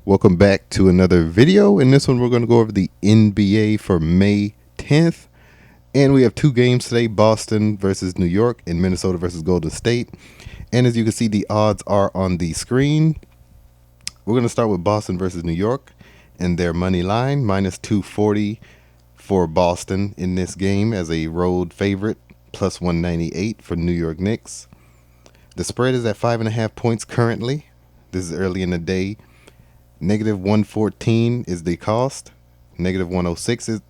Welcome back to another video. In this one, we're going to go over the NBA for May 10th. And we have two games today, Boston versus New York and Minnesota versus Golden State. And as you can see, the odds are on the screen. We're going to start with Boston versus New York and their money line, minus 240 for Boston in this game as a road favorite, plus 198 for New York Knicks. The spread is at 5.5 points currently. This is early in the day. Negative 114 is the cost. Negative 106 is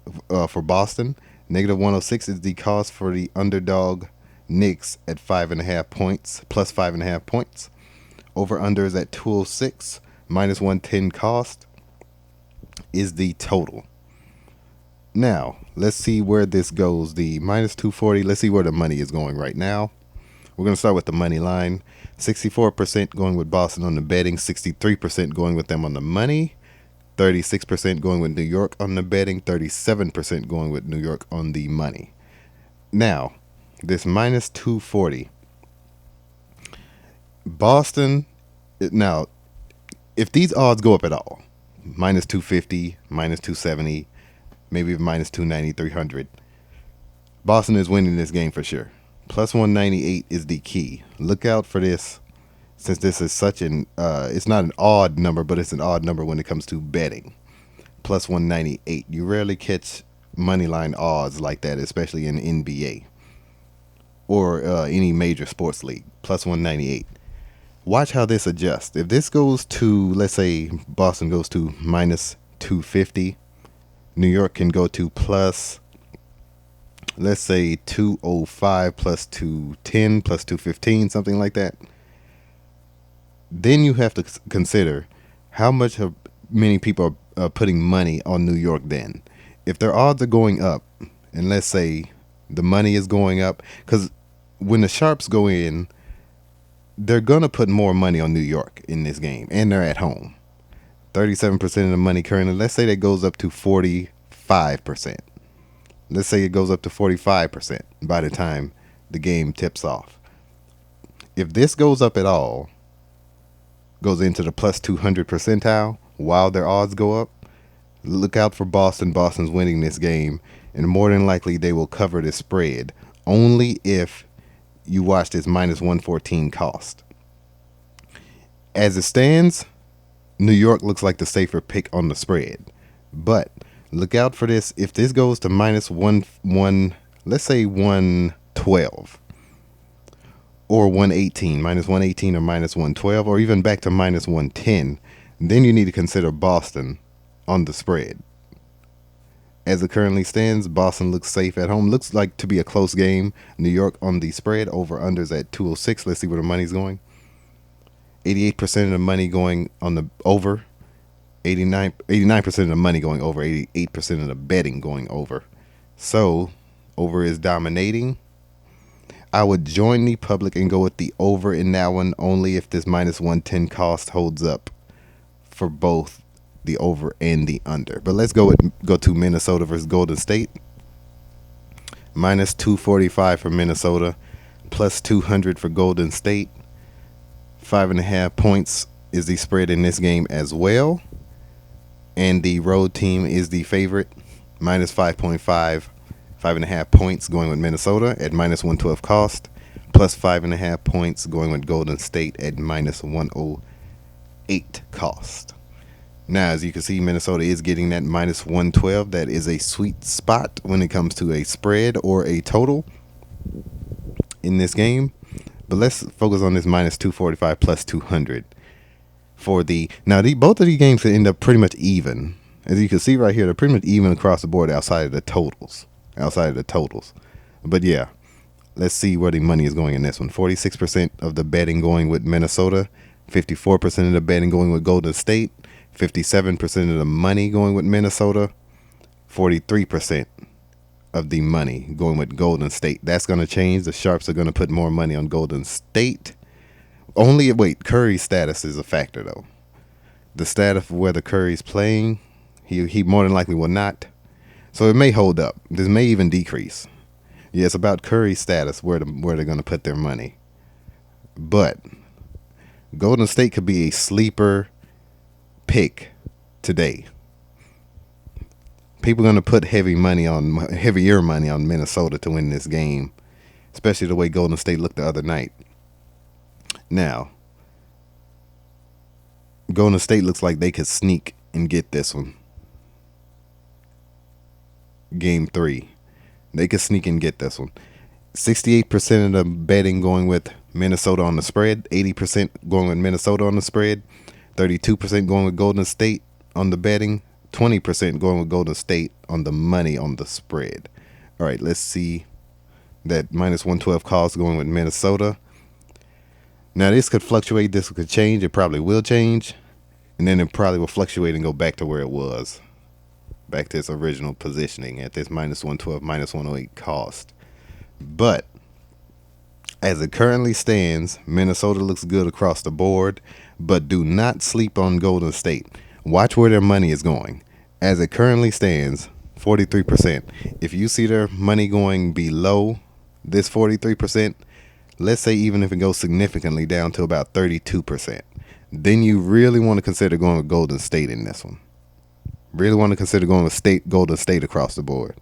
for Boston. Negative 106 is the cost for the underdog Knicks at 5.5 points, plus 5.5 points. Over under is at 206. Minus 110 cost is the total. Now, let's see where this goes. The minus 240, let's see where the money is going right now. We're going to start with the money line. 64% going with Boston on the betting, 63% going with them on the money, 36% going with New York on the betting, 37% going with New York on the money. Now, this minus 240. Boston, now, if these odds go up at all, minus 250, minus 270, maybe even minus 290, 300, Boston is winning this game for sure. Plus 198 is the key. Look out for this, since this is such an, it's not an odd number, but it's an odd number when it comes to betting. Plus 198. You rarely catch money line odds like that, especially in NBA or any major sports league. Plus 198. Watch how this adjusts. If this goes to, let's say Boston goes to minus 250, New York can go to plus, let's say 205 plus 210 plus 215, something like that. Then you have to consider how much of many people are putting money on New York then. If their odds are going up, and let's say the money is going up, because when the sharps go in, they're going to put more money on New York in this game, and they're at home. 37% of the money currently, let's say that goes up to 45%. Let's say it goes up to 45% by the time the game tips off. If this goes up at all, goes into the plus 200 percentile while their odds go up, look out for Boston. Boston's winning this game, and more than likely they will cover the spread only if you watch this minus 114 cost. As it stands, New York looks like the safer pick on the spread, but look out for this. If this goes to minus one, let's say 112 or 118, minus 118 or minus 112, or even back to minus 110, then you need to consider Boston on the spread. As it currently stands, Boston looks safe at home. Looks like to be a close game. New York on the spread. Over unders at 206. Let's see where the money's going. 88% of the money going on the over. 89% of the money going over, 88% of the betting going over. So, over is dominating. I would join the public and go with the over in that one, only if this minus 110 cost holds up for both the over and the under. But let's go to Minnesota versus Golden State. Minus 245 for Minnesota, plus 200 for Golden State. 5.5 points is the spread in this game as well. And the road team is the favorite, minus 5.5, 5.5 points going with Minnesota at minus 112 cost, plus 5.5 points going with Golden State at minus 108 cost. Now, as you can see, Minnesota is getting that minus 112. That is a sweet spot when it comes to a spread or a total in this game. But let's focus on this minus 245 plus 200. For the both of these games could end up pretty much even. As you can see right here, they're pretty much even across the board outside of the totals. But yeah, let's see where the money is going in this one. 46% of the betting going with Minnesota, 54% of the betting going with Golden State, 57% of the money going with Minnesota, 43% of the money going with Golden State. That's going to change. The sharps are going to put more money on Golden State. Curry's status is a factor, though. The status of whether Curry's playing, he more than likely will not. So it may hold up. This may even decrease. Yeah, it's about Curry's status, where they're going to put their money. But Golden State could be a sleeper pick today. People are going to put heavier money on Minnesota to win this game, especially the way Golden State looked the other night. Now, Golden State looks like they could sneak and get this one. Game 3. They could sneak and get this one. 68% of the betting going with Minnesota on the spread, 80% going with Minnesota on the spread, 32% going with Golden State on the betting, 20% going with Golden State on the money on the spread. All right, let's see that minus 112 calls going with Minnesota. Now, this could fluctuate. This could change. It probably will change. And then it probably will fluctuate and go back to where it was. Back to its original positioning at this minus 112, minus 108 cost. But as it currently stands, Minnesota looks good across the board. But do not sleep on Golden State. Watch where their money is going. As it currently stands, 43%. If you see their money going below this 43%, let's say even if it goes significantly down to about 32%, then you really want to consider going with Golden State in this one. Really want to consider going with Golden State across the board.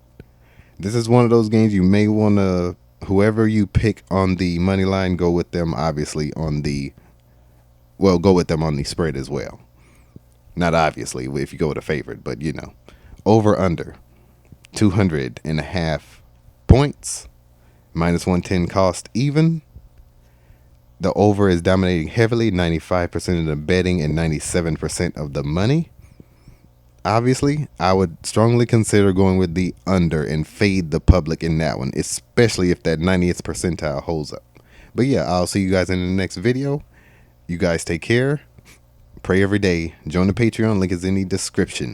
This is one of those games you may want to, whoever you pick on the money line, go with them obviously on the, well, go with them on the spread as well. Not obviously if you go with a favorite, but you know. Over under 200.5 points. Minus 110 cost even. The over is dominating heavily, 95% of the betting and 97% of the money. Obviously, I would strongly consider going with the under and fade the public in that one, especially if that 90th percentile holds up. But yeah, I'll see you guys in the next video. You guys take care. Pray every day. Join the Patreon. Link is in the description.